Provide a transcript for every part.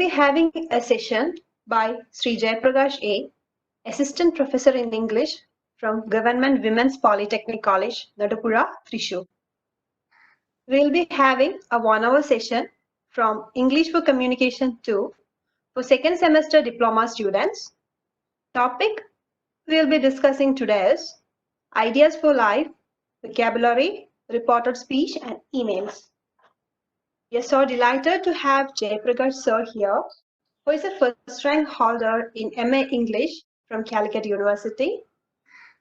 be having a session by Sri Jayaprakash A, Assistant Professor in English from Government Women's Polytechnic College, Nadapura, Thrissur. We'll be having a 1-hour session from English for Communication 2 for second semester diploma students. Topic we'll be discussing today is Ideas for Life, Vocabulary, Reported Speech and Emails. We are so delighted to have Jayaprakash sir here, who is a first rank holder in MA English from Calicut University.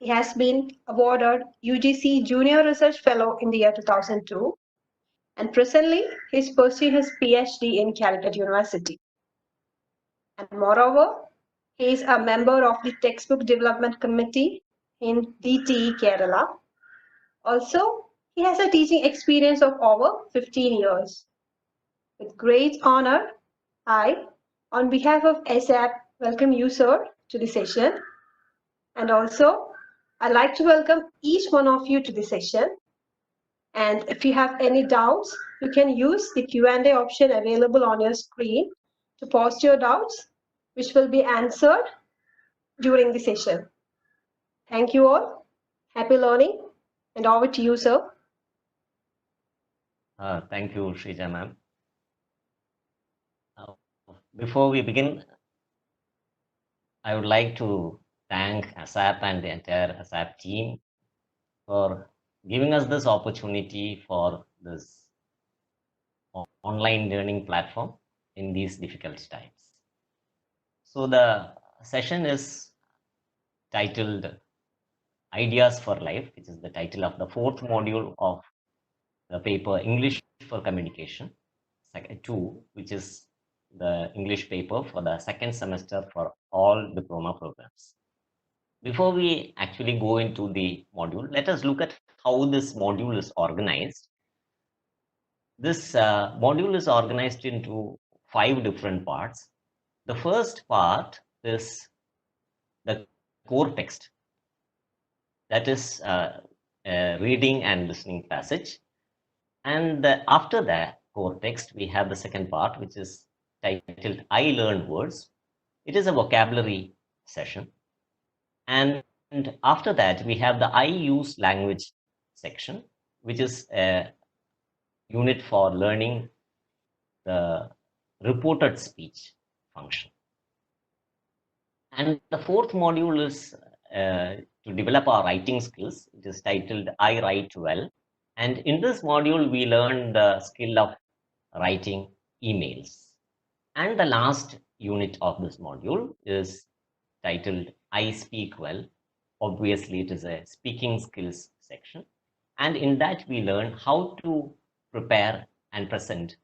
He has been awarded UGC Junior Research Fellow in the year 2002, and presently he is pursuing his PhD in Calicut University. And moreover, he is a member of the Textbook Development Committee in DTE Kerala. Also, he has a teaching experience of over 15 years. With great honor, I, on behalf of ASAP, welcome you, sir, to the session. And also, I'd like to welcome each one of you to the session. And if you have any doubts, you can use the Q&A option available on your screen to post your doubts, which will be answered during the session. Thank you all. Happy learning. And over to you, sir. Thank you, Shrija ma'am. Before we begin, I would like to thank ASAP and the entire ASAP team for giving us this opportunity for this online learning platform in these difficult times. So the session is titled Ideas for Life, which is the title of the 4th module of the paper English for Communication 2, which is the English paper for the second semester for all diploma programs. Before we actually go into the module, let us look at how this module is organized. This module is organized into 5 different parts. The first part is the core text, that is a reading and listening passage. And after the core text, we have the second part, which is titled I Learned Words. It is a vocabulary session. And after that, we have the I Use Language section, which is a unit for learning the reported speech function. And the 4th module is to develop our writing skills. It is titled I Write Well. And in this module, we learn the skill of writing emails. And the last unit of this module is titled I Speak Well. Obviously, it is a speaking skills section. And in that, we learn how to prepare and present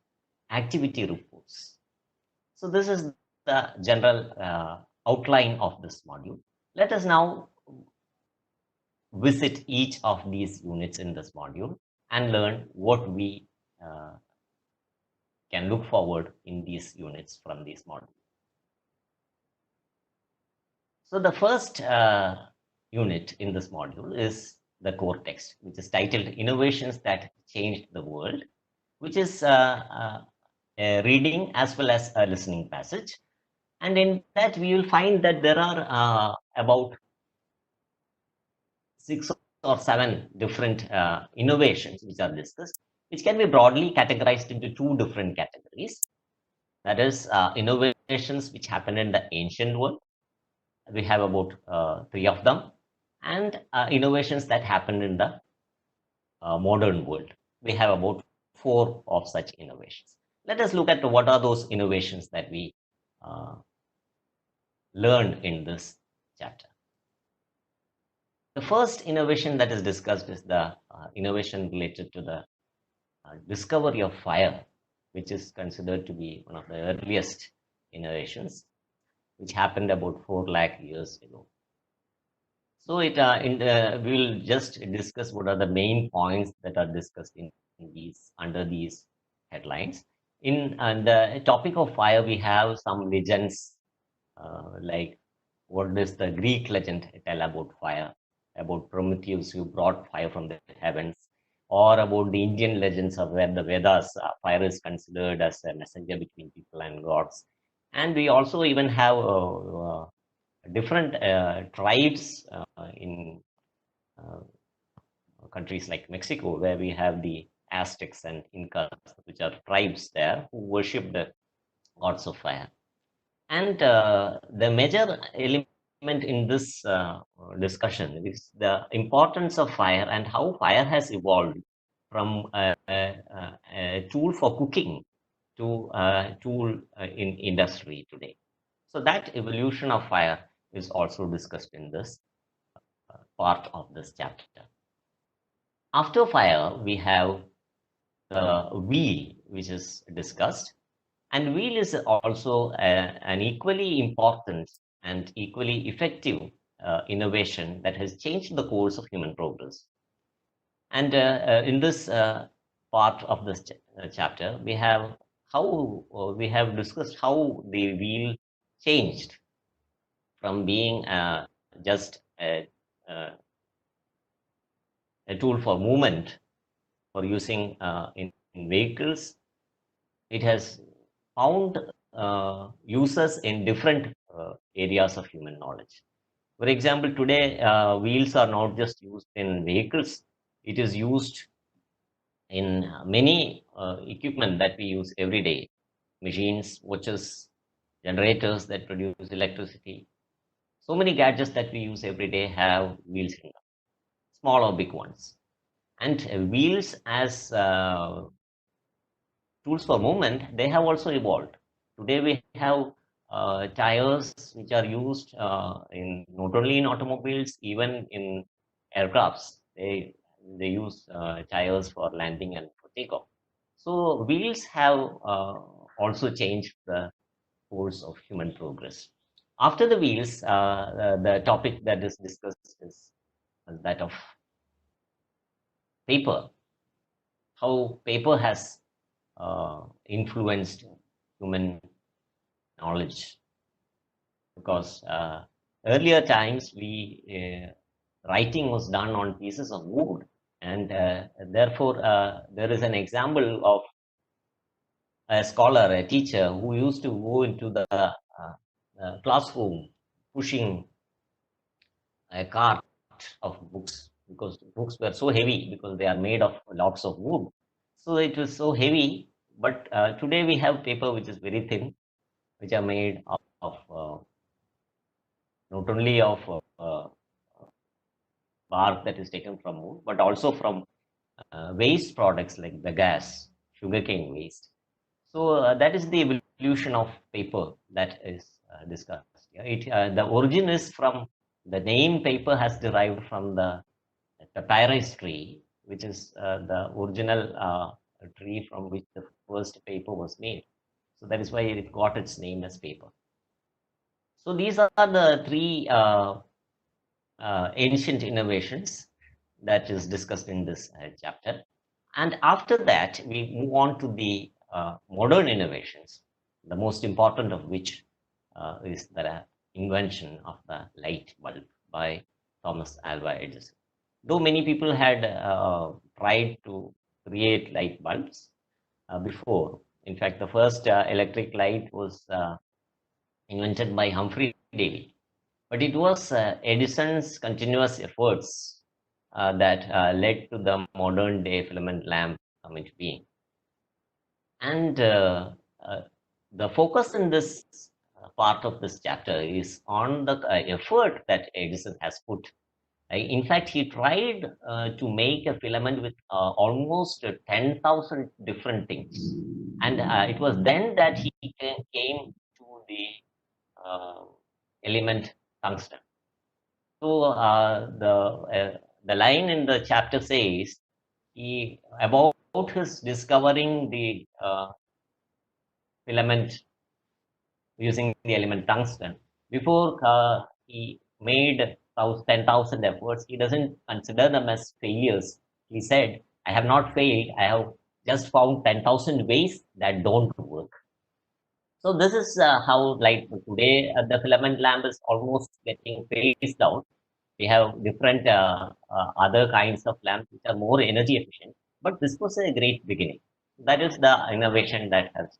activity reports. So this is the general outline of this module. Let us now visit each of these units in this module and learn what we can look forward in these units from this module. So the first unit in this module is the core text, which is titled Innovations That Changed the World, which is a reading as well as a listening passage. And in that, we will find that there are about 6 or 7 different innovations which are discussed, which can be broadly categorized into 2 different categories. That is innovations which happened in the ancient world. We have about 3 of them, and innovations that happened in the modern world. We have about 4 of such innovations. Let us look at what are those innovations that we learned in this chapter. The first innovation that is discussed is the innovation related to the discovery of fire, which is considered to be one of the earliest innovations, which happened about 4 lakh years ago. So we will just discuss what are the main points that are discussed in these under these headlines. In the topic of fire, we have some legends like what does the Greek legend tell about fire, about Prometheus who brought fire from the heavens, or about the Indian legends of where the Vedas, fire is considered as a messenger between people and gods. And we also even have different tribes in uh, countries like Mexico, where we have the Aztecs and Incas, which are tribes there who worship the gods of fire. And the major element in this discussion is the importance of fire and how fire has evolved from a tool for cooking to a tool in industry today. So that evolution of fire is also discussed in this part of this chapter. After fire, we have the wheel, which is discussed. And wheel is also an equally important and equally effective innovation that has changed the course of human progress. And in this part of this chapter, we have we have discussed how the wheel changed from being just a tool for movement for using in vehicles. It has found users in different areas of human knowledge. For example, today wheels are not just used in vehicles, it is used in many equipment that we use every day, machines, watches, generators that produce electricity. So many gadgets that we use every day have wheels in them, small or big ones. And wheels as tools for movement, they have also evolved. Today we have tires which are used in not only in automobiles, even in aircrafts. They use tires for landing and for takeoff. So wheels have also changed the course of human progress. After the wheels, the topic that is discussed is that of paper. How paper has influenced human knowledge, because earlier times writing was done on pieces of wood, and therefore there is an example of a scholar, a teacher who used to go into the classroom pushing a cart of books, because books were so heavy because they are made of lots of wood. So it was so heavy, but today we have paper which is very thin, which are made of not only of bark that is taken from wood, but also from waste products like the gas, sugarcane waste. So that is the evolution of paper that is discussed. Yeah, the origin is from the name paper has derived from the papyrus tree, which is the original tree from which the first paper was made. So that is why it got its name as paper. So these are the three ancient innovations that is discussed in this chapter. And after that, we move on to the modern innovations, the most important of which is the invention of the light bulb by Thomas Alva Edison. Though many people had tried to create light bulbs before, in fact, the first electric light was invented by Humphrey Davy. But it was Edison's continuous efforts that led to the modern day filament lamp coming to being. And the focus in this part of this chapter is on the effort that Edison has put. In fact, he tried to make a filament with almost 10,000 different things. And it was then that he came to the element tungsten. So the line in the chapter says he about his discovering the filament using the element tungsten. Before he made 10,000 efforts, he doesn't consider them as failures. He said, "I have not failed. I have just found 10,000 ways that don't work." So this is how, like today, the filament lamp is almost getting phased down. We have different other kinds of lamps which are more energy efficient, but this was a great beginning. That is the innovation that has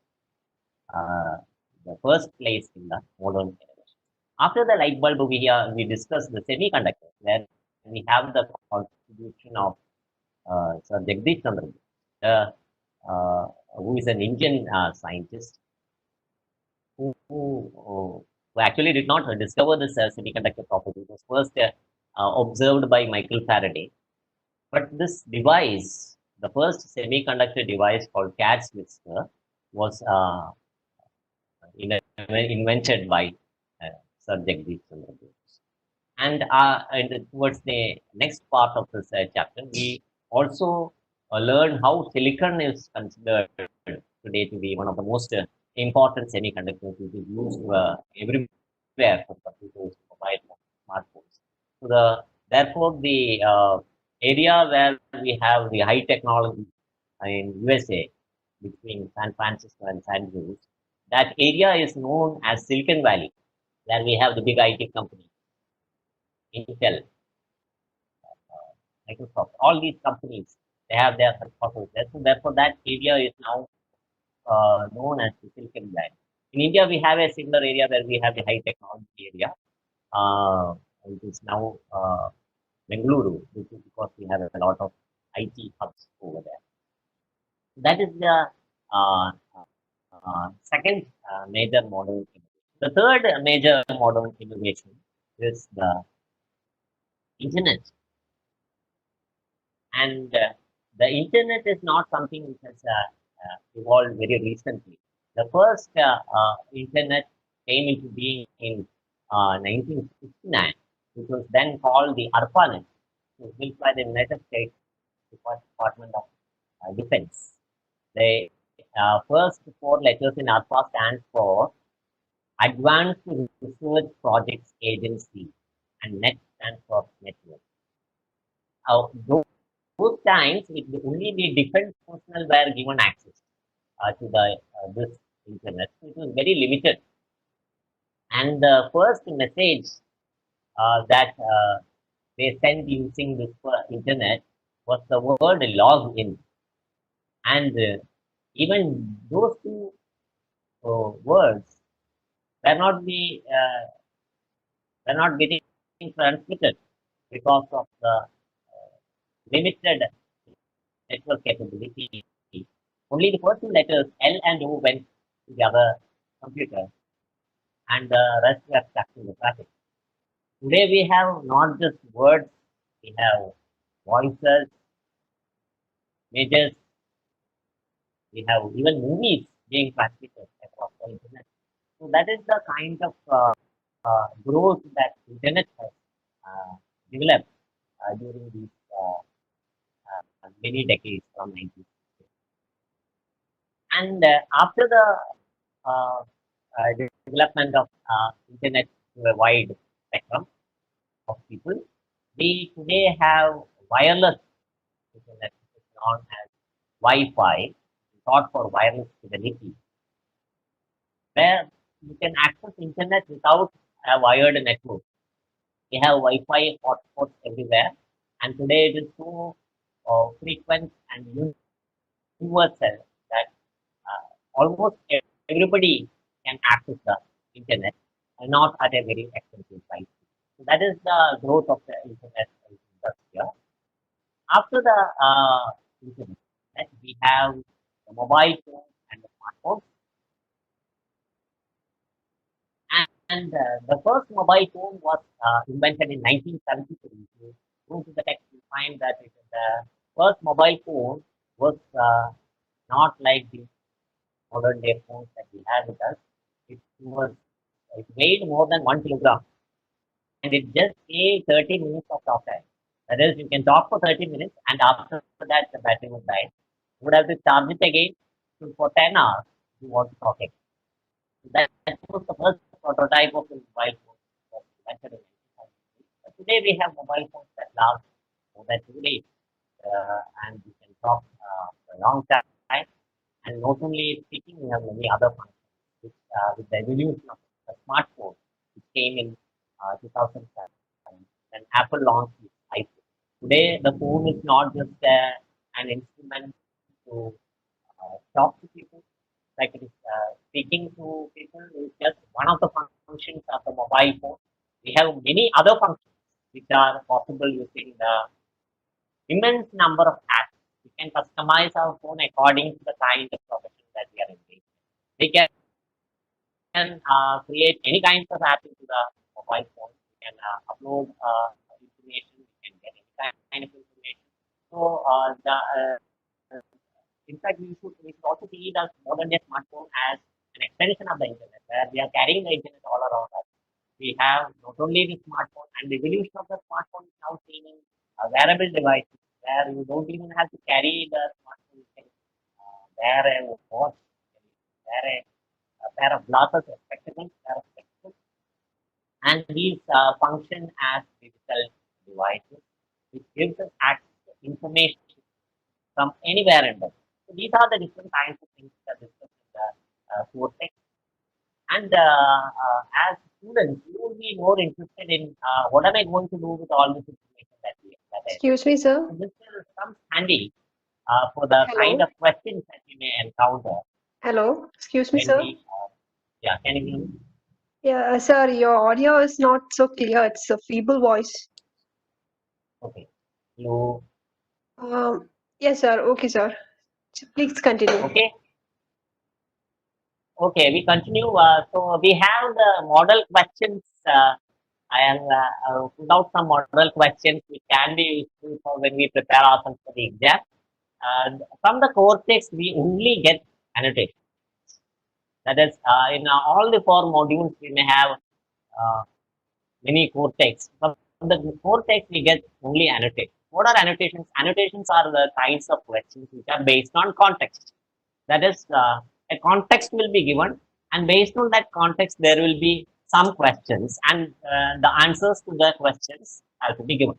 the first place in the modern innovation. After the light bulb, we discussed the semiconductors, where we have the contribution of Sir Jagdish Chandra, who is an Indian scientist who actually did not discover this semiconductor property. It was first observed by Michael Faraday. But this device, the first semiconductor device called cat's whisker, was invented by Sir Jagdish Chandra. And towards the next part of this chapter, we also learn how silicon is considered today to be one of the most important semiconductors, which is used everywhere for computers, mobile smartphones. So therefore, the area where we have the high technology in USA between San Francisco and San Jose, that area is known as Silicon Valley, where we have the big IT companies, Intel, Microsoft, all these companies, they have their headquarters there. So therefore, that area is now known as the Silicon Valley. In India, we have a similar area where we have the high technology area, which is now Bengaluru, which is because we have a lot of IT hubs over there. That is the second major modern innovation. The third major modern innovation is the internet. And the internet is not something which has evolved very recently. The first internet came into being in 1969, which was then called the Arpanet, which was built by the United States Department of Defense. The first four letters in ARPA stands for Advanced Research Projects Agency, and NET stands for network. Those times, only the defense personnel were given access to this internet. So it was very limited. And the first message that they sent using this internet was the word log in. And even those two words were not getting transmitted because of the limited network capability. Only the first two letters L and O went to the other computer, and the rest were stuck in the traffic. Today we have not just words, we have voices, images, we have even movies being transmitted across the internet. So that is the kind of growth that internet has developed during these many decades from 1960s. And after the development of internet to a wide spectrum of people, we today have wireless internet, which is known as Wi-Fi, short for wireless fidelity, where you can access internet without a wired network. We have Wi-Fi hotspots everywhere, and today it is so frequent and universal that almost everybody can access the internet, and not at a very expensive price. So that is the growth of the internet industry. After the internet, we have the mobile phone and the smartphone. And the first mobile phone was invented in 1973. If you go to the text, you find that the first mobile phone was not like the modern day phones that we have with us. It weighed more than 1 kilogram, and it just gave 30 minutes of talk time. That is, you can talk for 30 minutes, and after that, the battery would die. You would have to charge it again for 10 hours if you want to talk again. So that was the first prototype of a mobile phone that was invented in 1973. But today, we have mobile phones that last more than 2 days, and you can talk for a long time. And not only speaking, we have many other functions. With the evolution of the smartphone, which came in 2007, when Apple launched its iPhone. Today, the phone is not just an instrument to talk to people. like it is speaking to people is just one of the functions of the mobile phone. We have many other functions which are possible using the immense number of apps. We can customize our phone according to the kind of profession that we are engaged in. We can create any kinds of app into the mobile phone. We can upload information. We can get any kind of information. So in fact, we should also see the modern day smartphone as an extension of the internet, where we are carrying the internet all around us. We have not only the smartphone, and the evolution of the smartphone is now seen in wearable devices, where you don't even have to carry the smartphone. You can wear a watch, you can wear a pair of glasses, a spectacles, pair of spectacles, and these function as digital devices, which gives us access to information from anywhere in the world. So these are the different kinds of things that are discussed in the cortex. And as students, you will be more interested in what am I going to do with all this information that I Excuse me, sir. So this will come handy for the kind Hello. of questions that we may encounter Hello. Excuse me, when sir. we, yeah, can you hear me? Yeah, sir, your audio is not so clear. It's a feeble voice. Okay. You, Yes, sir. Okay, sir. Please continue. okay? Okay, we continue. So we have the model questions. I have put out some model questions which can be useful for when we prepare ourselves for the exam. From the core text, we only get annotation. That is, in all the four modules, we may have uh, many core texts. From the core text, we get only annotations. What are annotations? Annotations are the kinds of questions which are based on context. That is, a context will be given, and based on that context, there will be some questions, and the answers to the questions have to be given.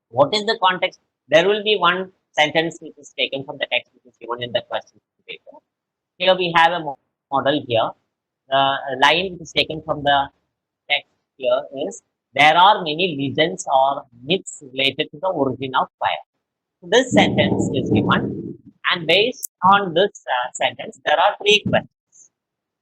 What is the context? There will be one sentence which is taken from the text which is given in the question paper. Here we have a model here. The line which is taken from the text here is, there are many legends or myths related to the origin of fire. So this sentence is given, and based on this sentence, there are three questions.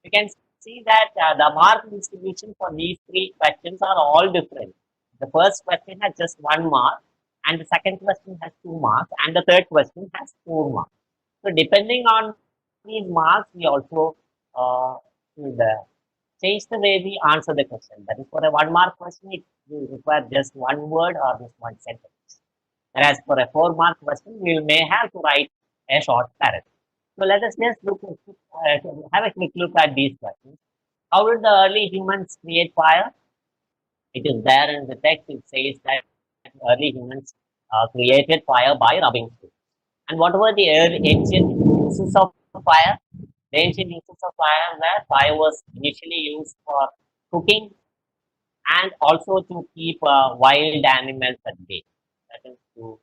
You can see that the mark distribution for these three questions are all different. The first question has just 1 mark, and the second question has 2 marks, and the third question has 4 marks. So depending on these marks, we also should change the way we answer the question. That is, for a 1 mark question, it will require just one word or just one sentence. Whereas for a 4 mark question, we may have to write a short paragraph. So let us just have a quick look at these questions. How did the early humans create fire? It is there in the text. It says that early humans created fire by rubbing stones. And what were the ancient uses of fire? The ancient uses of fire where fire was initially used for cooking and also to keep wild animals at bay. That is to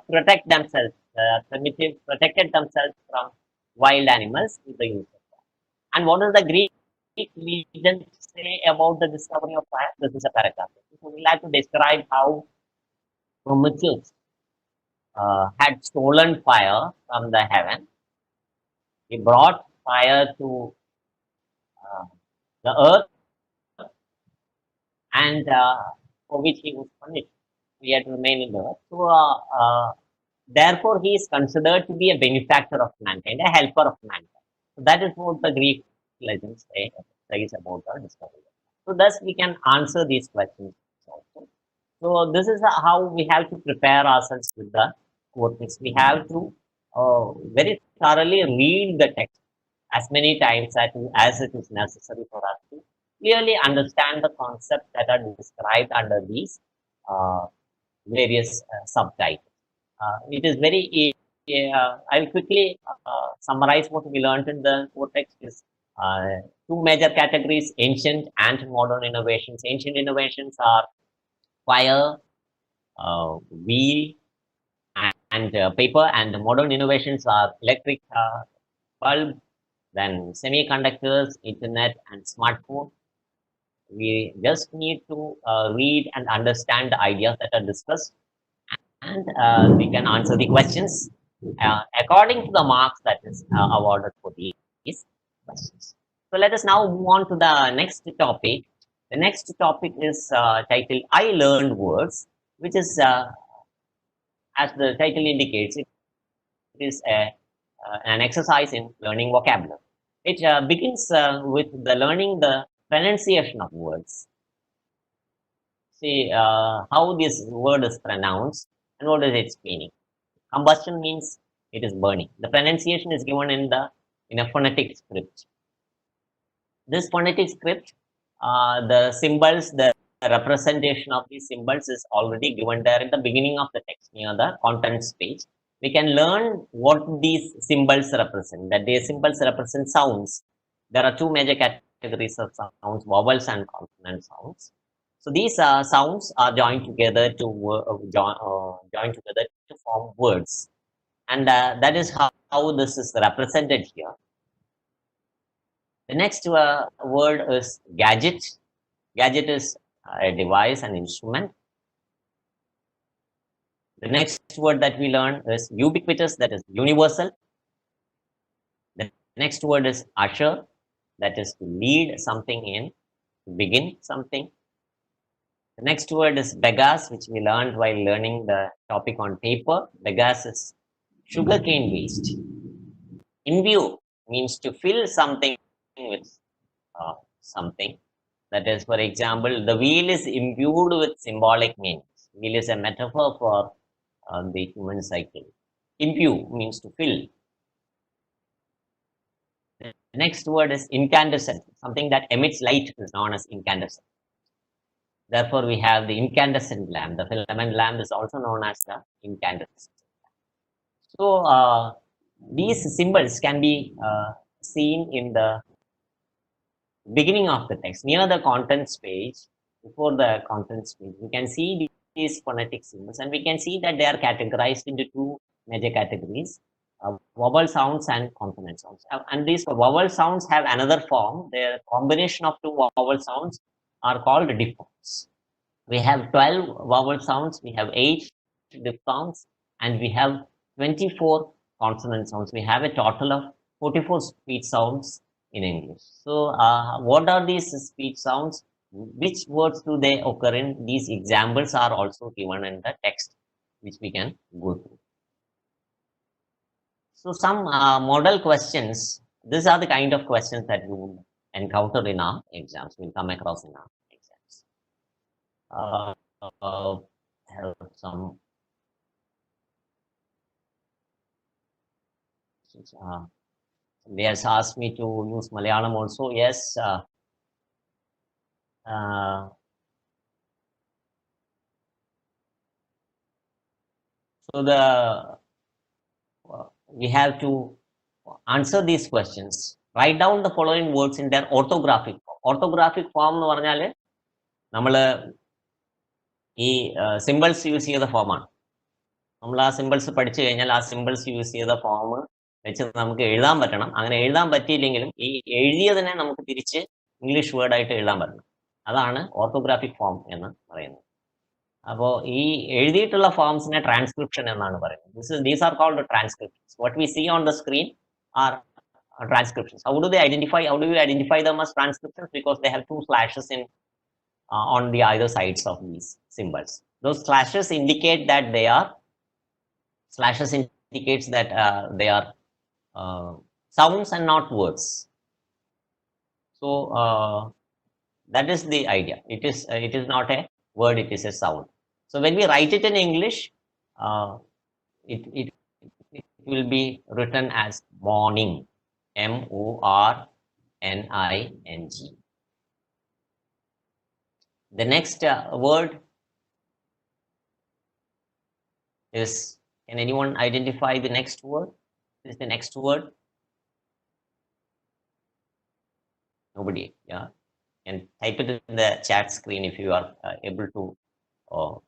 protect themselves. The primitives protected themselves from wild animals with the use of fire. And what does the Greek legend say about the discovery of fire? This is a paragraph. So we'll have to describe how Prometheus had stolen fire from the heaven. He brought fire to uh, the earth, and for which he was punished. He had to remain in the earth. So, therefore, he is considered to be a benefactor of mankind, a helper of mankind. So that is what the Greek legends says about the discovery. So thus we can answer these questions also. So this is how we have to prepare ourselves with the cortex. We have to very thoroughly read the text as many times as it is necessary for us to clearly understand the concepts that are described under these uh, various subtitles. It is very I'll quickly summarize what we learned in the cortex is two major categories: ancient and modern innovations. Ancient innovations are fire, wheel, and paper, and the modern innovations are electric bulb, then semiconductors, internet, and smartphone. We just need to read and understand the ideas that are discussed, and we can answer the questions according to the marks that is awarded for these. these questions. So let us now move on to the next topic. The next topic is titled I Learned Words, which is, as the title indicates, it is an exercise in learning vocabulary. It begins with the learning the pronunciation of words. See how this word is pronounced and what is its meaning. Combustion means it is burning. The pronunciation is given in a phonetic script. This phonetic script, the symbols, the representation of these symbols is already given there in the beginning of the text near the contents page. We can learn what these symbols represent. That these symbols represent sounds. There are two major categories of sounds: vowels and consonant sounds. So these sounds are joined together to join together to form words, and that is how this is represented here. The next word is gadget. Gadget is a device, an instrument. The next word that we learn is ubiquitous, that is universal. The next word is usher, that is to lead something in, to begin something. The next word is bagasse, which we learned while learning the topic on paper. Bagasse is sugarcane waste. Imbue means to fill something with something. That is, for example, the wheel is imbued with symbolic meanings. Wheel is a metaphor for the human cycle. Imbue means to fill. The next word is incandescent. Something that emits light is known as incandescent. Therefore, we have the incandescent lamp. The filament lamp is also known as the incandescent. So, these symbols can be seen in the beginning of the text, near the contents page, before the contents page. We can see these phonetic symbols, and we can see that they are categorized into two major categories: vowel sounds and consonant sounds. And these vowel sounds have another form. The combination of two vowel sounds are called diphthongs. We have 12 vowel sounds, we have 8 diphthongs, and we have 24 consonant sounds. We have a total of 44 speech sounds in English. So, what are these speech sounds? Which words do they occur in? These examples are also given in the text, which we can go through. So, some model questions. These are the kind of questions that you will encounter in our exams. We'll come across in our exams. Have some. They has asked me to use Malayalam also. Yes. So we have to answer these questions. Write down the following words in their orthographic form. Orthographic form എന്ന് പറഞ്ഞാല് നമ്മള് ഈ symbols use ചെയ്ത ഫോമാണ്. നമ്മൾ ആ symbols പഠിച്ചു കഴിഞ്ഞാൽ ആ സിമ്പിൾസ് യൂസ് ചെയ്ത ഫോം വെച്ച് നമുക്ക് എഴുതാൻ പറ്റണം. അങ്ങനെ എഴുതാൻ പറ്റിയില്ലെങ്കിലും ഈ എഴുതിയതിനെ നമുക്ക് തിരിച്ച് ഇംഗ്ലീഷ് വേർഡായിട്ട് എഴുതാൻ പറ്റണം. അതാണ് ഓർത്തോഗ്രാഫിക് ഫോം എന്ന് പറയുന്നത്. അപ്പോൾ ഈ എഴുതിയിട്ടുള്ള ഫോംസിനെ ട്രാൻസ്ക്രിപ്ഷൻ എന്നാണ് പറയുന്നത്. These are called transcriptions. What we see on the screen are transcriptions. How do we identify them as transcriptions? Because they have two slashes on the either sides of these symbols. Those slashes indicate that they are sounds and not words. So that is the idea. It is not a word, it is a sound. So when we write it in English, it will be written as morning, morning. The next word is, can anyone identify the next word? What is the next word? Nobody, yeah. And type it in the chat screen if you are able to. Oh,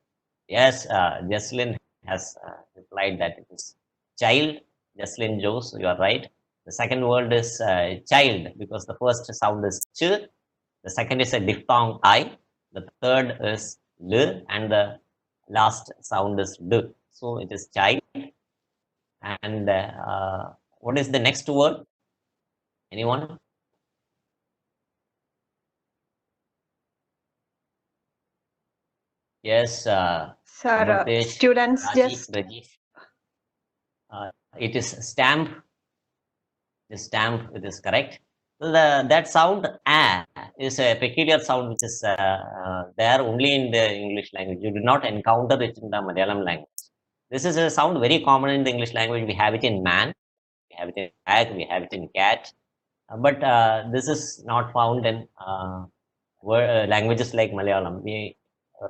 yes, Jesslyn has replied that it is child. Jesslyn Jose, you are right. The second word is child, because the first sound is ch, the second is a diphthong I, the third is l, and the last sound is d. So it is child. And what is the next word? Anyone? Yes, Sir, Amritesh, students just Rajesh. It is stamp. The stamp, it is correct. So that sound is a peculiar sound which is there only in the English language. You do not encounter it in the Malayalam language. This is a sound very common in the English language. We have it in man, we have it in bag, we have it in cat. But this is not found in languages like Malayalam. We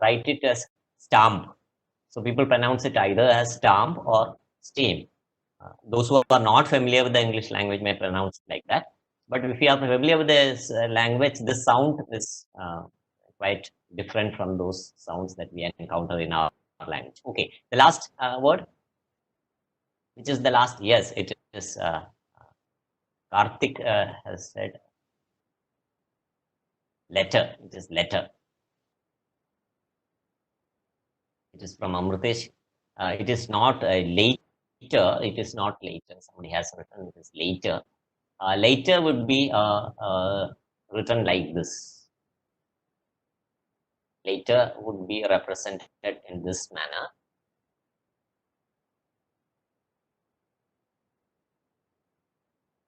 write it as stamp. So people pronounce it either as stamp or steam. Those who are not familiar with the English language may pronounce it like that. But if you are familiar with this language, the sound is quite different from those sounds that we encounter in our language. Okay, the last word, which is the last, yes, it is Karthik has said letter. It is letter. It is from Amritesh. It is not later. It is not later. Somebody has written it is later. Later would be written like this. Later would be represented in this manner.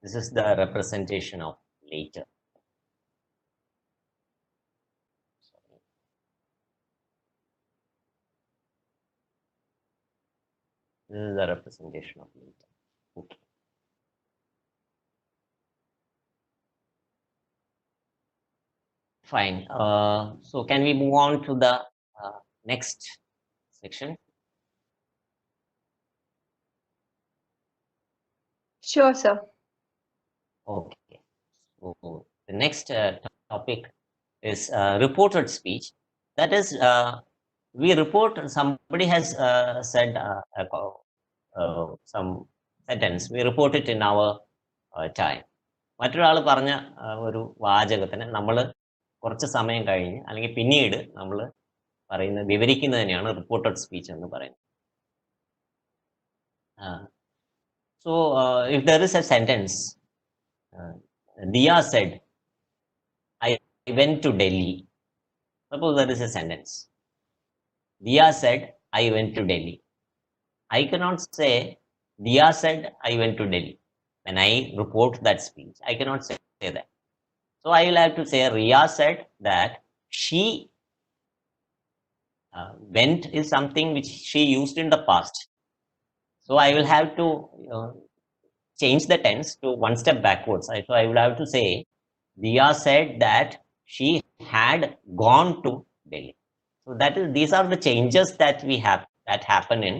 This is the representation of later. This is the representation of later. Okay. Fine. So can we move on to the next section? sure, sir. Okay. So the next topic is reported speech. That is, we report somebody has said some sentence. We report it in our time. മറ്റൊരാൾ പറഞ്ഞ ഒരു വാചകത്തിന് നമ്മൾ കുറച്ച് സമയം കഴിഞ്ഞ് അല്ലെങ്കിൽ പിന്നീട് നമ്മൾ പറയുന്നത് വിവരിക്കുന്നതിനെയാണ് റിപ്പോർട്ടഡ് സ്പീച്ച് എന്ന് പറയുന്നത്. So if there is a sentence, Dia said, I went to Delhi. Suppose there is a sentence. Dia said, I went to Delhi. I cannot say, Dia said, I went to Delhi. When I report that speech, I cannot say that. So I will have to say, Ria said that she went is something which she used in the past. So I will have to change the tense to one step backwards. So I will have to say, Dia said that she had gone to Delhi. So these are the changes that we have that happen in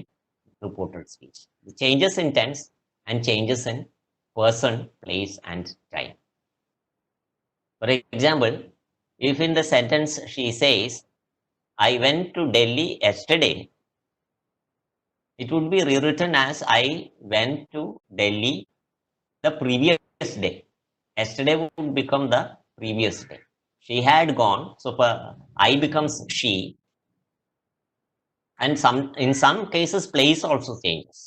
reported speech. The changes in tense and changes in person, place, and time. For example, if in the sentence she says, I went to Delhi yesterday, it would be rewritten as I went to Delhi the previous day. Yesterday would become the previous day. She had gone, so I becomes she. And in some cases, place also changes.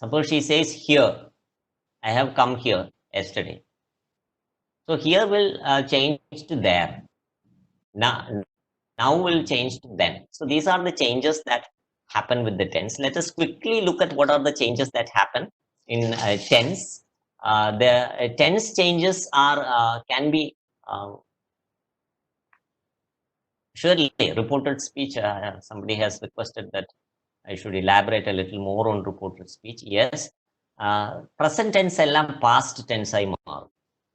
Suppose she says here, I have come here yesterday. So here will change to there. Now will change to then. So these are the changes that happen with the tense. Let us quickly look at what are the changes that happen in tense. The tense changes are can be surely reported speech. Somebody has requested that I should elaborate a little more on reported speech. Yes, present tense എല്ലാം past tense ആയി മാറും.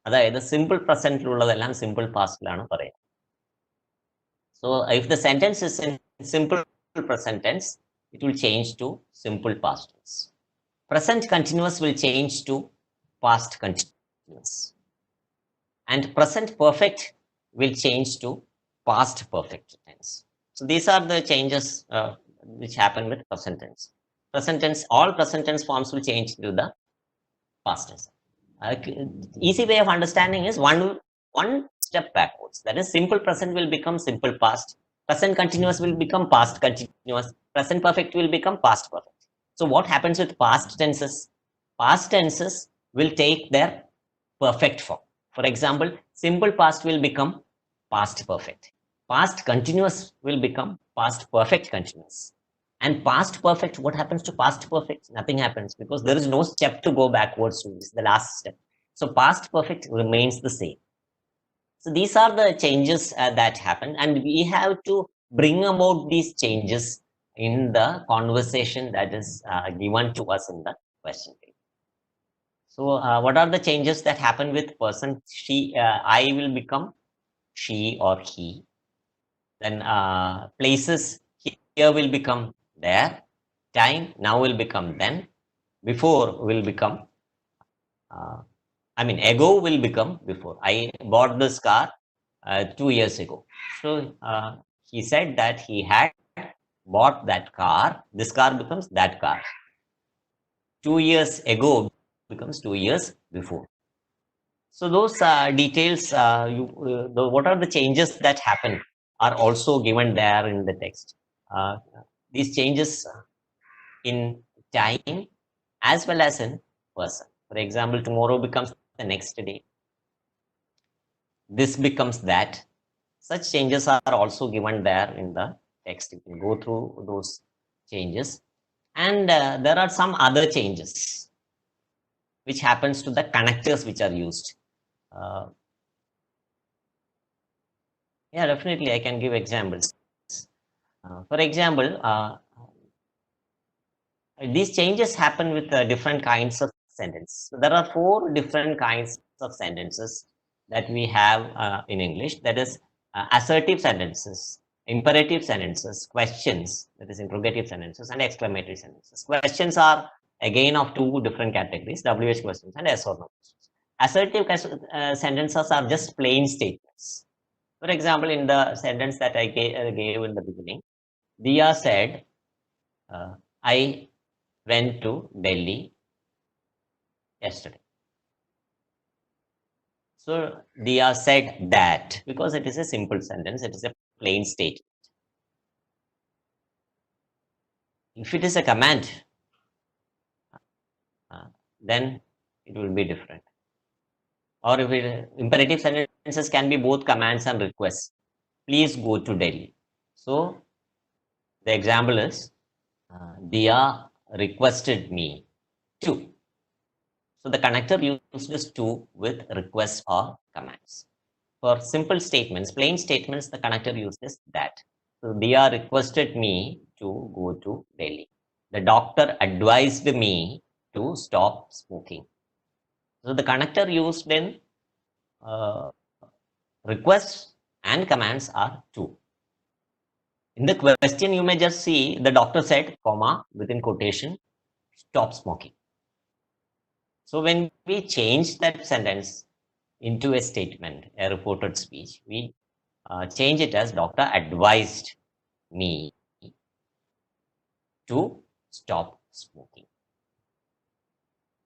അതായത് simple പ്രസന്റിലുള്ളതെല്ലാം simple പാസ്റ്റിലാണ് പറയുന്നത്. So if the sentence is in simple present tense, it will change to simple past tense. Present continuous will change to past continuous. And present perfect will change to past perfect tense. So these are the changes which happen with present tense. Present tense, all present tense forms will change to the past tense. Easy way of understanding is one step backwards. That is, simple present will become simple past. Present continuous will become past continuous. Present perfect will become past perfect. So what happens with past tenses? Past tenses will take their perfect form. For example, simple past will become past perfect. Past continuous will become past perfect continuous. And past perfect, what happens to past perfect? Nothing happens because there is no step to go backwards to. This is the last step. So past perfect remains the same. So these are the changes that happen, and we have to bring about these changes in the conversation that is given to us in the question paper. So what are the changes that happen with person? She, I will become she or he. Then places, here will become there. Time, now will become then. Before will become, ago will become before. I bought this car 2 years ago. So he said that he had bought that car. This car becomes that car. 2 years ago becomes 2 years before. So those details, what are the changes that happen are also given there in the text. These changes in time as well as in person. For example, tomorrow becomes the next day. This becomes that. Such changes are also given there in the text. You can go through those changes. And there are some other changes which happens to the connectors which are used. Yeah, definitely I can give examples. For example, these changes happen with different kinds of sentences. So there are 4 different kinds of sentences that we have in English. That is assertive sentences, imperative sentences, questions, that is interrogative sentences, and exclamatory sentences. Questions are again of 2 different categories, WH questions and yes or no questions. Assertive sentences are just plain statements. For example, in the sentence that I gave in the beginning, Diya said, I went to Delhi yesterday. So Diya said that because it is a simple sentence, it is a plain statement. If it is a command, then it will be different. Or if imperative sentences can be both commands and requests. Please go to Delhi. So the example is Diya requested me to. So the connector uses to with requests or commands. For simple statements, plain statements, the connector uses that. So Diya requested me to go to Delhi. The doctor advised me to stop smoking. So the connector used in requests and commands are to. In the question, you may just see the doctor said, comma, within quotation, stop smoking. So when we change that sentence into a statement, a reported speech, we change it as doctor advised me to stop smoking.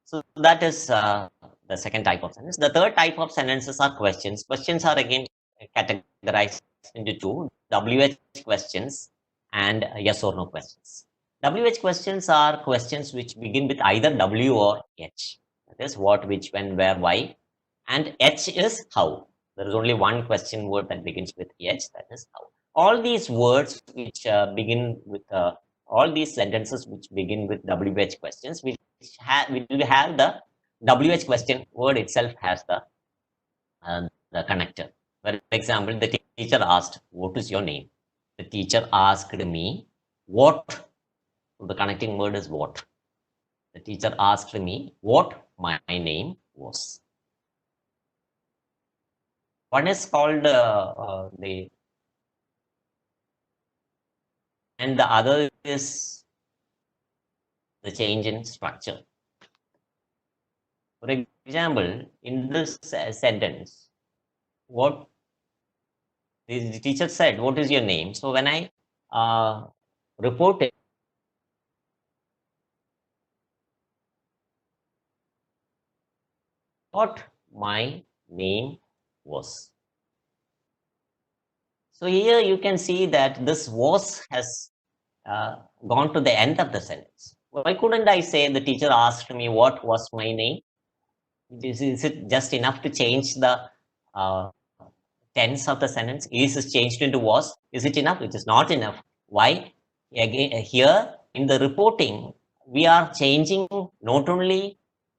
So that is the second type of sentence. The third type of sentences are questions. Questions are again categorized into 2, WH questions and yes or no questions. WH questions are questions which begin with either W or H. That is what, which, when, where, why. And H is how. There is only one question word that begins with H, that is how. All these words which begin with, all these sentences which begin with WH questions, which will have the WH question word itself has the connector. For example, the teacher asked, what is your name? The teacher asked me, what? So the connecting word is what. The teacher asked me what my name was. One is called and the other is the change in structure. For example, in this sentence, what the teacher said, what is your name? So when I report it, what my name was. So here you can see that this was has gone to the end of the sentence. Why couldn't I say the teacher asked me what was my name? Is it just enough to change the tense of the sentence? Is it changed into was? Is it enough? It is not enough. Why? Again, here in the reporting, we are changing not only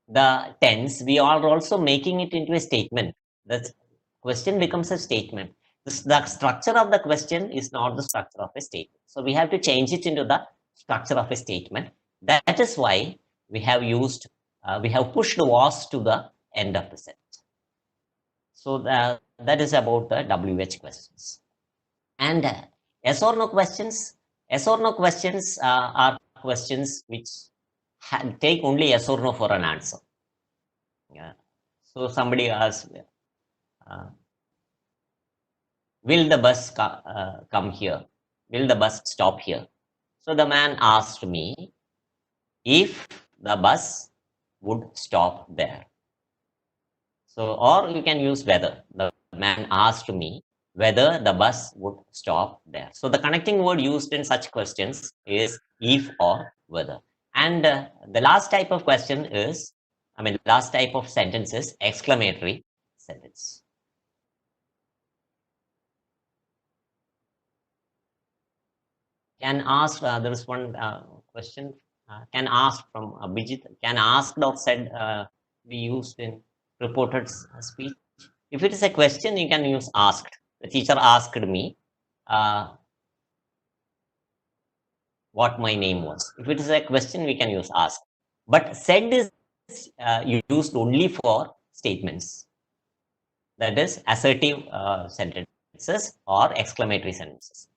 the tense, we are also making it into a statement. The question becomes a statement. The structure of the question is not the structure of a statement. So we have to change it into the structure of a statement. That is why we have used, we have pushed was to the end of the sentence. So that is about the WH questions. And yes or no questions. Yes or no questions are questions which take only yes or no for an answer. Yeah. So somebody asks, will the bus come here? Will the bus stop here? So the man asked me if the bus would stop there. So, or you can use whether. The man asked me whether the bus would stop there. So the connecting word used in such questions is if or whether. And the last type of question is, last type of sentence is exclamatory sentence. Can ask, there is one question, can ask from Abhijit, can asked or said be used in reported speech? If it is a question, you can use asked. The teacher asked me what my name was. If it is a question, we can use ask. But said is used only for statements. That is assertive sentences or exclamatory sentences.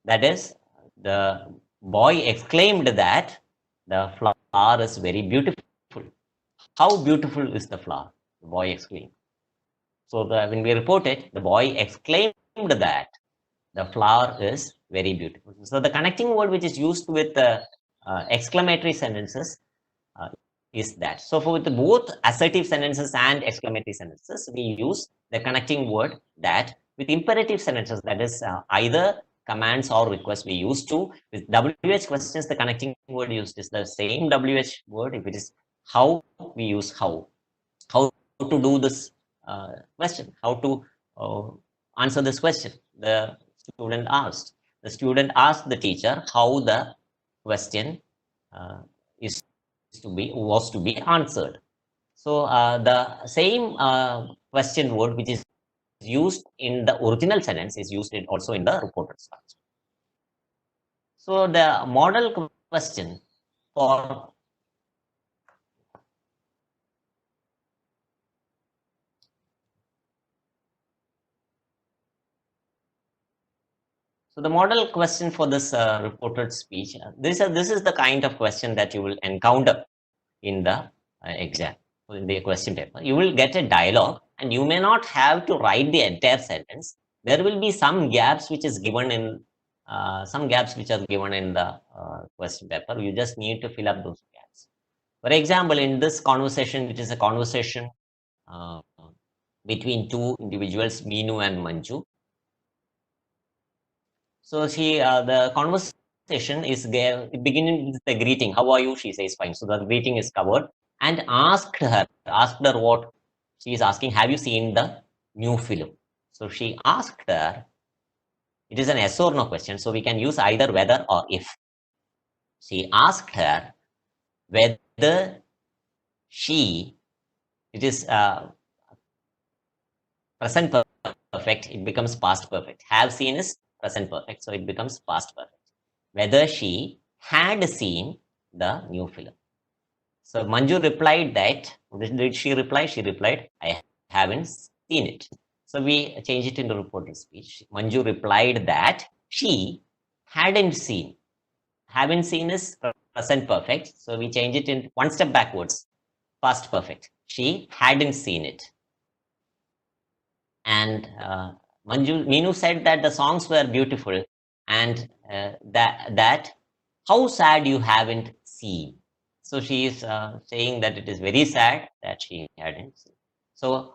That is, the boy exclaimed that the flower is very beautiful. How beautiful is the flower? The boy exclaimed. So when we report it, the boy exclaimed that the flower is very beautiful. So the connecting word which is used with the exclamatory sentences is that. So for both assertive sentences and exclamatory sentences, we use the connecting word that. With imperative sentences, that is either commands or requests, we use to. With WH questions, the connecting word used is the same WH word. If it is how, we use how. How to do this question, how to answer this question. The student asked. The student asked the teacher how the question was to be answered. So the same question word which is used in the original sentence is used also in the reported structure. So the model question for So the model question for this reported speech, this is the kind of question that you will encounter in the exam, in the question paper. You will get a dialogue and you may not have to write the entire sentence. There will be some gaps which is given in, which are given in the question paper. You just need to fill up those gaps. For example, in this conversation, which is a conversation between two individuals, Meenu and Manju. So the conversation is beginning with the greeting. How are you? She says fine. So the greeting is covered, and asked her what she is asking. Have you seen the new film? So she asked her. It is an yes or no question, so we can use either whether or if. She asked her whether she. It is present perfect. It becomes past perfect. Have seen is present perfect, so it becomes past perfect. Whether she had seen the new film. So Manju replied that, did she reply? She replied, I haven't seen it. So we change it into reported speech. Manju replied that she hadn't seen. Haven't seen is present perfect. So we change it in one step backwards, past perfect. She hadn't seen it. And Meenu said that the songs were beautiful and that how sad you haven't seen. So she is saying that it is very sad that she hadn't seen. So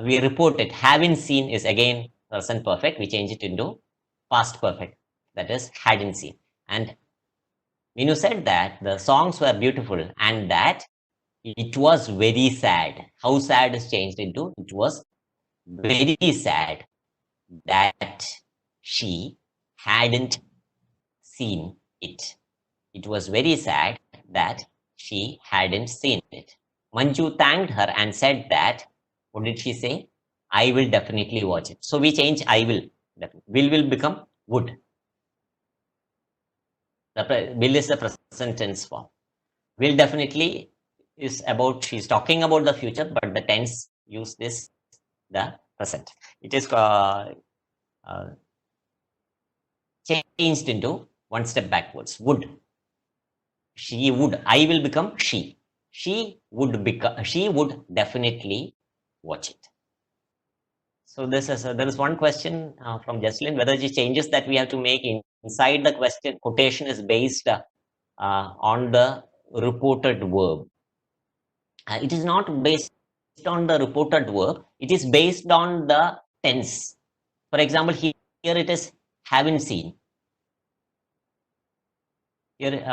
we report it. Haven't seen is again present perfect. We change it into past perfect. That is hadn't seen. And Meenu said that the songs were beautiful and that It was very sad. How sad is changed into it was very sad that she hadn't seen it. It was very sad that she hadn't seen it. Manju thanked her and said that, what did she say? I will definitely watch it. So we change I will. Will become would. Will is the present tense form. Will definitely is about, she's talking about the future, but the tense use this, the present. It is changed into one step backwards. Would. She would. I will become she. She would become. She would definitely watch it. So this is there is one question from Jocelyn, whether the changes that we have to make inside the question quotation is based on the reported verb. It is not based on the reported verb. It is based on the tense. For example, here it is haven't seen. Here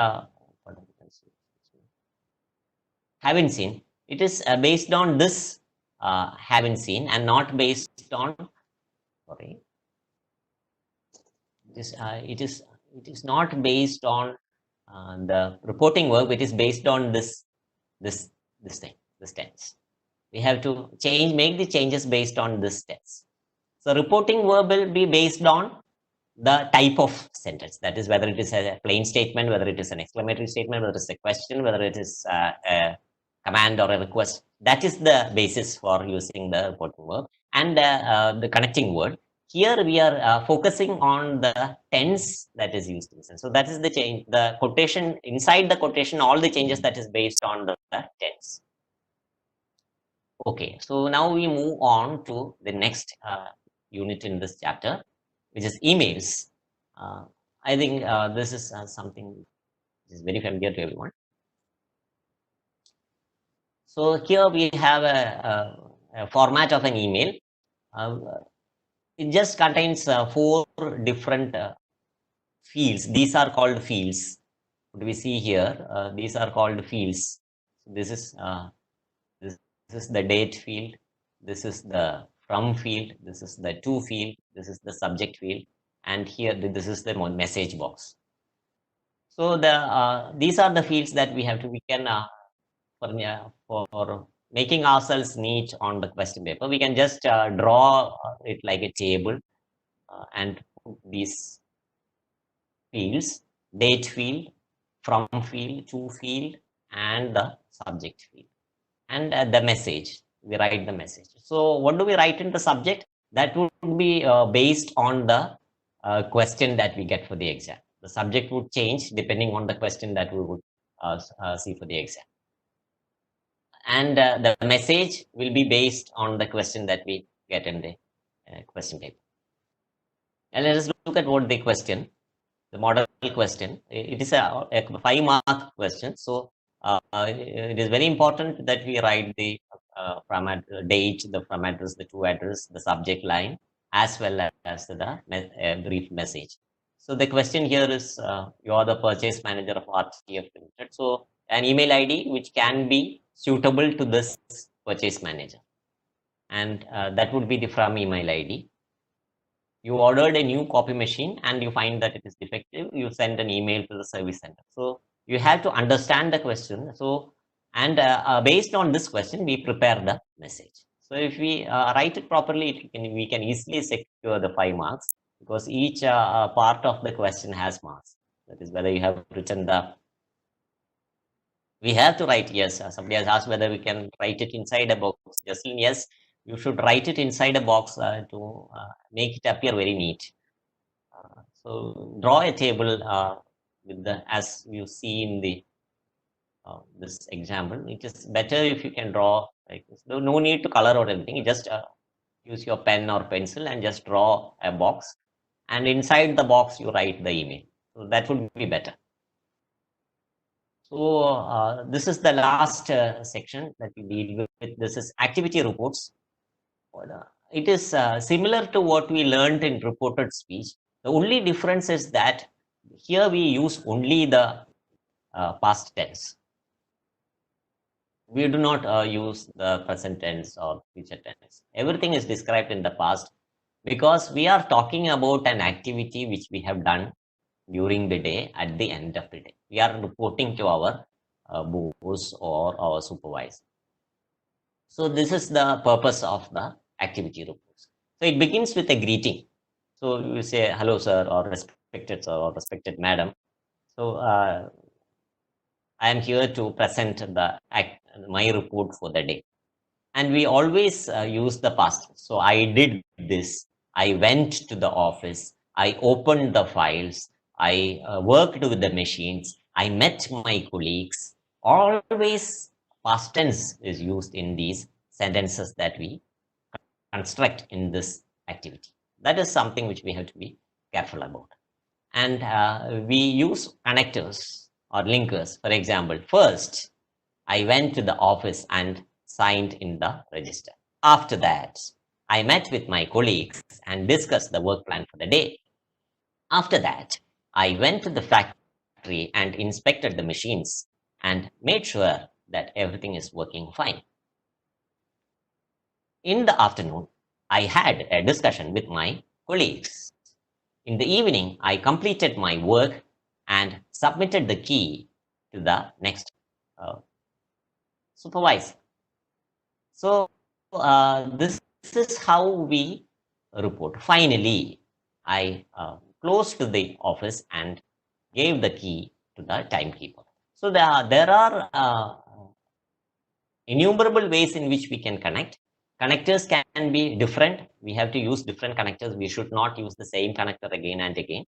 haven't seen. It is based on this haven't seen and not based on, sorry, it is not based on the reporting verb. It is based on this thing, this tense. We have to make the changes based on this tense. So reporting verb will be based on the type of sentence, that is whether it is a plain statement, whether it is an exclamatory statement, whether it is a question, whether it is a command or a request. That is the basis for using the reporting verb. And the connecting word, here we are focusing on the tense that is used. So that is the change, the quotation, inside the quotation, all the changes that is based on the tense. Okay, so now we move on to the next unit in this chapter, which is emails. I think this is something which is very familiar to everyone. So here we have a format of an email. It just contains 4 different fields. These are called fields. What do we see here? These are called fields. This is the date field. This is the from field. This is the to field. This is the subject field. And here this is the message box. So these are the fields that we can for making ourselves neat on the question paper. We can just draw it like a table and put these fields: date field, from field, to field, and the subject field, and the message. We write the message. So what do we write in the subject? That would be based on the question that we get for the exam. The subject would change depending on the question that we would see for the exam. And the message will be based on the question that we get in the question paper. And let us look at what the question, the model question. It is a 5-mark question. So it is very important that we write the from date, the from address, the to address, the subject line, as well as the brief message. So the question here is, you are the purchase manager of RTF Limited. So an email ID which can be suitable to this purchase manager, and that would be the from email ID. You ordered a new copy machine and you find that it is defective, you send an email to the service center. So you have to understand the question. So, and based on this question, we prepare the message. So if we write it properly, we can easily secure the 5 marks, because each part of the question has marks. That is whether you have written we have to write, yes, somebody has asked whether we can write it inside a box. Jocelyn, yes, you should write it inside a box to make it appear very neat. So draw a table with the, as you see in the this example. It is better if you can draw like this. No need to color or anything. You just use your pen or pencil and just draw a box, and inside the box you write the email. So that would be better. So this is the last section that we deal with. This is activity reports. It is similar to what we learned in reported speech. The only difference is that here we use only the past tense. we do not use the present tense or future tense. Everything is described in the past because we are talking about an activity which we have done during the day at the end of the day. We are reporting to our boss or our supervisor. So this is the purpose of the activity reports. So it begins with a greeting. So you say hello sir or respected sir or respected madam. So I am here to present my report for the day. And we always use the past. So I did this. I went to the office. I opened the files. I worked with the machines. I met my colleagues. Always past tense is used in these sentences that we construct in this activity. That is something which we have to be careful about. And we use connectors or linkers. For example, first, I went to the office and signed in the register. After that, I met with my colleagues and discussed the work plan for the day. After that, I went to the factory and inspected the machines and made sure that everything is working fine. In the afternoon, I had a discussion with my colleagues. In the evening, I completed my work and submitted the key to the next supervisor. So this is how we report. Finally, I closed the office and gave the key to the timekeeper. So there are innumerable ways in which we can connect. Connectors can be different. We have to use different connectors. We should not use the same connector again and again.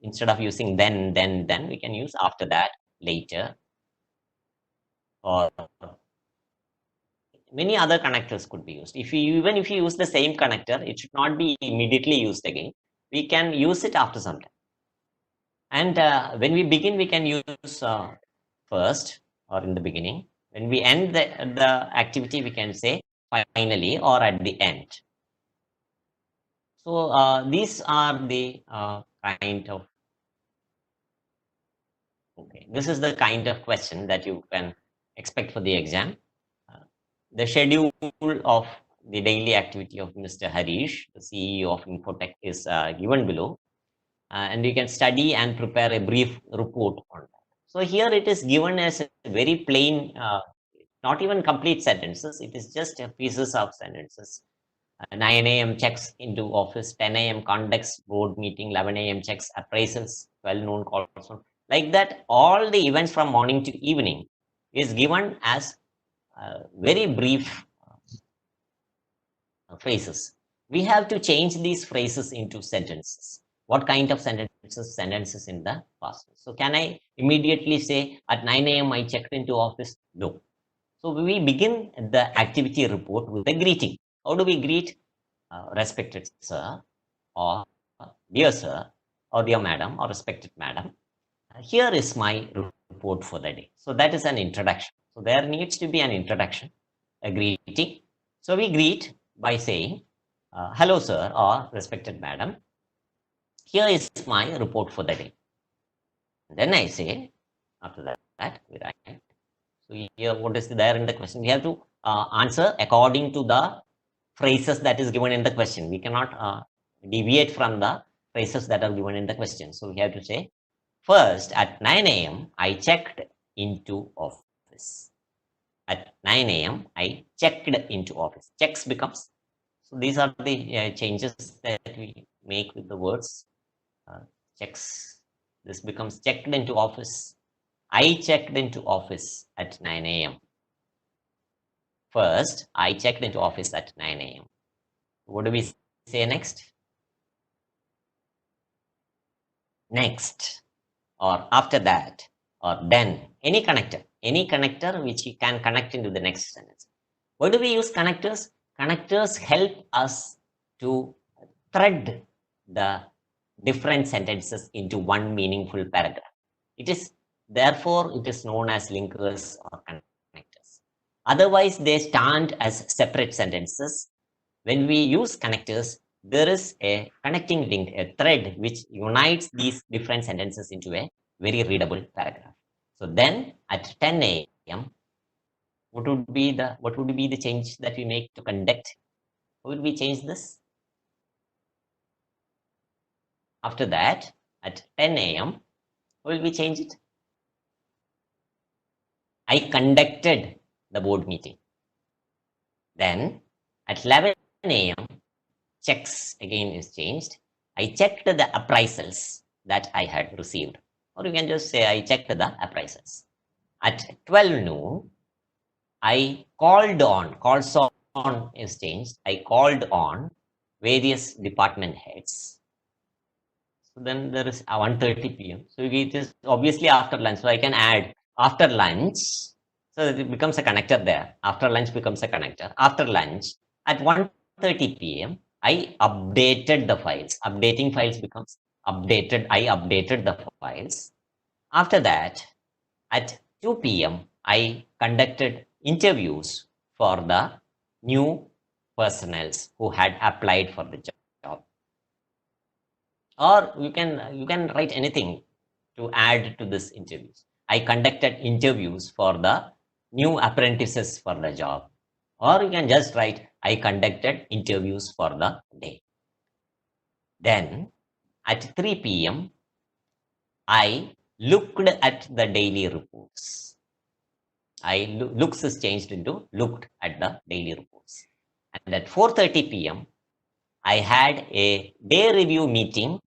Instead of using then, we can use after that, later, or many other connectors could be used. Even if you use the same connector, it should not be immediately used again. We can use it after some time. And when we begin, we can use first or in the beginning. When we end the activity, we can say finally or at the end. So these are the kind of, okay, this is the kind of question that you can expect for the exam. The schedule of the daily activity of Mr. Harish, the CEO of Infotech, is given below. And you can study and prepare a brief report on that. So here it is given as a very plain, not even complete sentences. It is just pieces of sentences. 9 a.m. checks into office, 10 a.m. conducts board meeting, 11 a.m. checks appraisals, 12 noon calls. Like that, all the events from morning to evening is given as very brief phrases. We have to change these phrases into sentences. What kind of sentences? Sentences in the past. So can I immediately say at 9 a.m. I checked into office? No. So we begin the activity report with a greeting. How do we greet? Respected sir, or dear sir, or dear madam, or respected madam. Here is my report for the day. So that is an introduction. So there needs to be an introduction, a greeting. So we greet by saying, hello sir, or respected madam. Here is my report for the day. Then I say, after that, we write. So here, what is there in the question? We have to answer according to the phrases that is given in the question. We cannot deviate from the phrases that are given in the question. So we have to say, first, at 9 a.m., I checked into office. At 9 a.m., I checked into office. Checks becomes. So these are the changes that we make with the words. Checks. This becomes checked into office. I checked into office at 9 a.m. First, I checked into office at 9 a.m. What do we say next? Next, or after that, or then. Any connector which you can connect into the next sentence. Why do we use connectors? Connectors help us to thread the different sentences into one meaningful paragraph. Therefore, it is known as linkers or connectors. Otherwise, they stand as separate sentences. When we use connectors, there is a connecting link, a thread which unites these different sentences into a very readable paragraph. So then at 10 a.m., what would be the change that we make to conduct? How will we change this? After that, at 10 a.m., how will we change it? I conducted the board meeting. Then at 11 a.m., checks again is changed. I checked the appraisals that I had received. Or you can just say I checked the appraisals. At 12 noon, I calls on is changed. I called on various department heads. So then there is 1:30 p.m. So it is obviously after lunch. So I can add after lunch. So it becomes a connector there. After lunch becomes a connector. After lunch at 1:30 p.m. I updated the files. Updating files becomes updated. I updated the files. After that, at 2 p.m., I conducted interviews for the new personnels who had applied for the job. Or you can write anything to add to this interviews. I conducted interviews for the new apprentices for the job. Or you can just write, I conducted interviews for the day. Then at 3 p.m., I looked at the daily reports. Looks is changed into looked at the daily reports. And at 4:30 p.m., I had a day review meeting.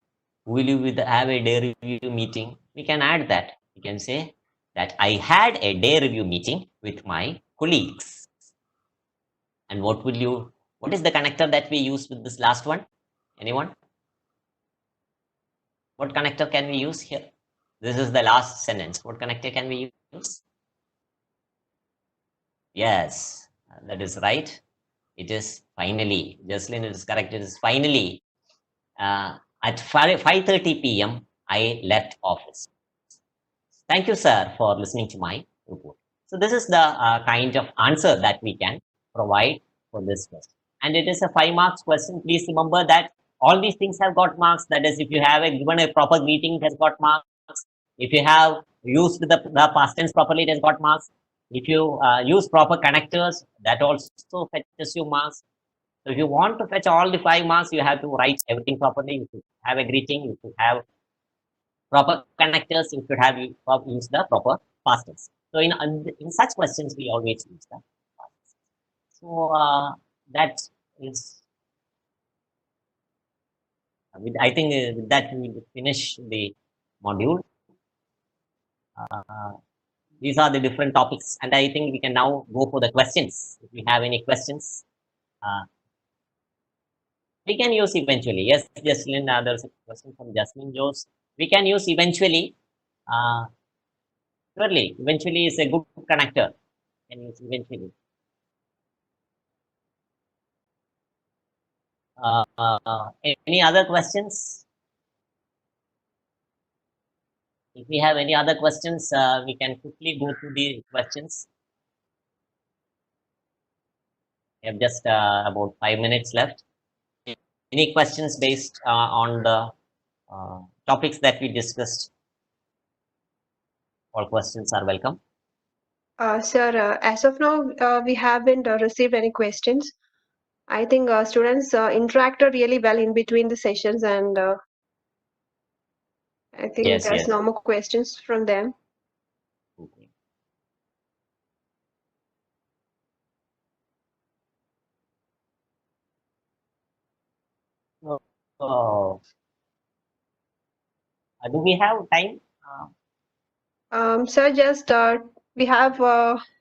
Will you have a day review meeting? We can add that. We can say that I had a day review meeting with my colleagues. And what is the connector that we use with this last one? Anyone? What connector can we use here? This is the last sentence. What connector can we use? Yes, that is right. It is finally. Jocelyn, it is correct. It is finally. At 5:30 p.m., I left office. Thank you, sir, for listening to my report. So this is the kind of answer that we can provide for this question. And it is a 5 marks question. Please remember that all these things have got marks. That is, if you have given a proper greeting, it has got marks. If you have used the past tense properly, it has got marks. If you use proper connectors, that also fetches you marks. So if you want to fetch all the 5 marks, you have to write everything properly. You should have a greeting. You should have proper connectors. You should have use the proper past tense. So in such questions, we always use the past tense. So that is. I think with that we will finish the module. These are the different topics, and I think we can now go for the questions. If we have any questions, we can use eventually. Yes, Jocelyn, there's a question from Jasmine Jose. We can use eventually. Surely, eventually is a good connector. Can use eventually. Any other questions? If we have any other questions, we can quickly go through the questions. We have just about 5 minutes left. Any questions based on the topics that we discussed? All questions are welcome. Sir, as of now, we haven't received any questions. I think students interacted really well in between the sessions, and I think Yes, there's yes. no more questions from them. Okay. So, do we have time? Sir, just we have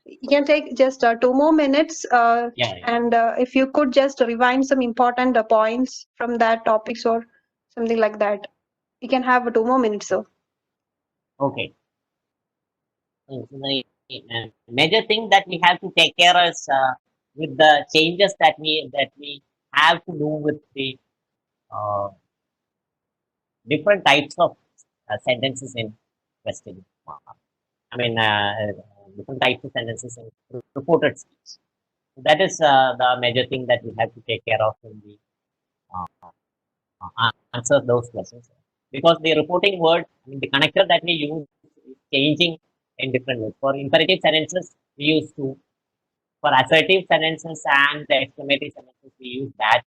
you can take just 2 more minutes, Yeah. and if you could just rewind some important points from that topics or something like that. You can have 2 more minutes, sir. Okay. The major thing that we have to take care is with the changes that we have to do with the different types of sentences in question. I mean, different types of sentences in reported speech. That is the major thing that we have to take care of in the answer those questions. Because the reporting word, I mean, the connector that we use is changing in different ways. For imperative sentences, we use to. For assertive sentences and the exclamative sentences, we use that.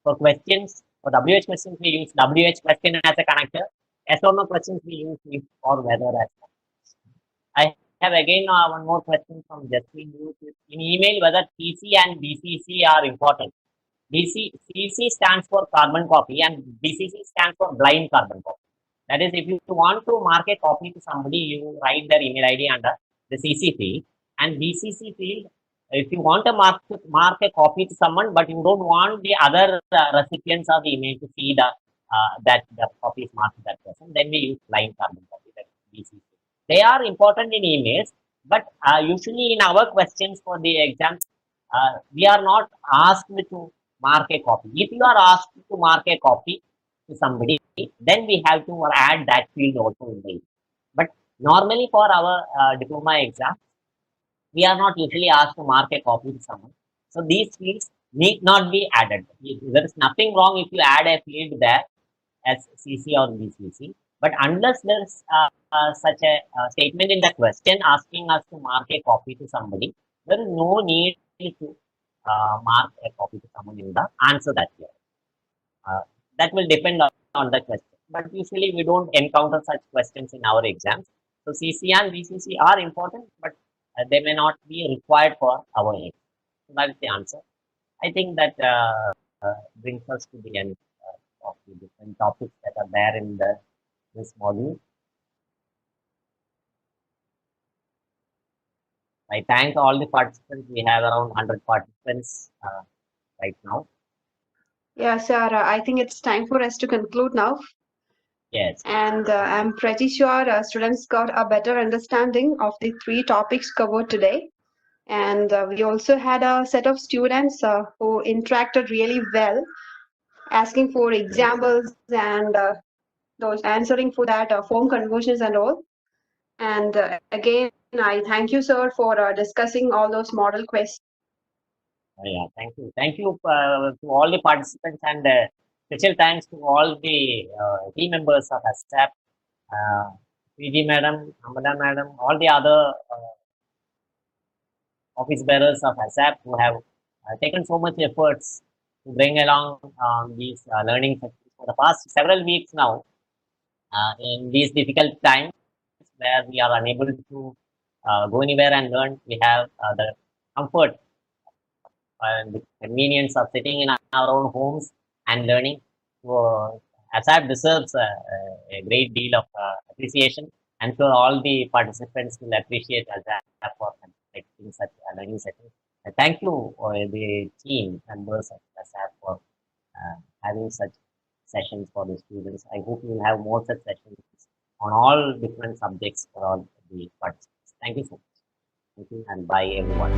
For questions, for WH questions, we use WH question as a connector. Yes or no questions, we use if or whether as well. I have again one more question from Justin. In email, whether CC and BCC are important. CC stands for carbon copy and BCC stands for blind carbon copy. That is, if you want to mark a copy to somebody, you write their email ID under the CC field, and BCC field, if you want to mark a copy to someone, but you don't want the other recipients of the email to see that the copy is marked to that person, then we use blind carbon copy, that is BCC. They are important in emails, but usually in our questions for the exams, we are not asked to mark a copy. If you are asked to mark a copy to somebody, then we have to add that field also in the email. But normally for our diploma exam, we are not usually asked to mark a copy to someone. So these fields need not be added. There is nothing wrong if you add a field there as CC or BCC. But unless there is such a statement in the question asking us to mark a copy to somebody, there is no need to mark a copy to someone in the answer that we have. That will depend on the question. But usually we don't encounter such questions in our exams. So CC and BCC are important, but they may not be required for our exam. So that is the answer. I think that brings us to the end of the different topics that are there in this module. I thank all the participants. We have around 100 participants right now. Yeah, sir, I think it's time for us to conclude now. Yes. And I'm pretty sure students got a better understanding of the 3 topics covered today. And we also had a set of students who interacted really well, asking for examples and those answering for that form conversions and all. And again, I thank you, sir, for discussing all those model questions. Yeah, thank you. Thank you to all the participants, and special thanks to all the team members of ASAP, PG madam, Amada madam, all the other office bearers of ASAP who have taken so much efforts to bring along these learning sessions for the past several weeks now. In these difficult times where we are unable to go anywhere and learn, we have the comfort and the convenience of sitting in our own homes and learning. So, ASAP deserves a great deal of appreciation. I'm sure all the participants will appreciate ASAP for conducting such learning sessions. Thank you, the team members of ASAP, for having such sessions for the students. I hope you will have more such sessions on all different subjects for all the participants. Thank you so much. Thank you, and bye everyone.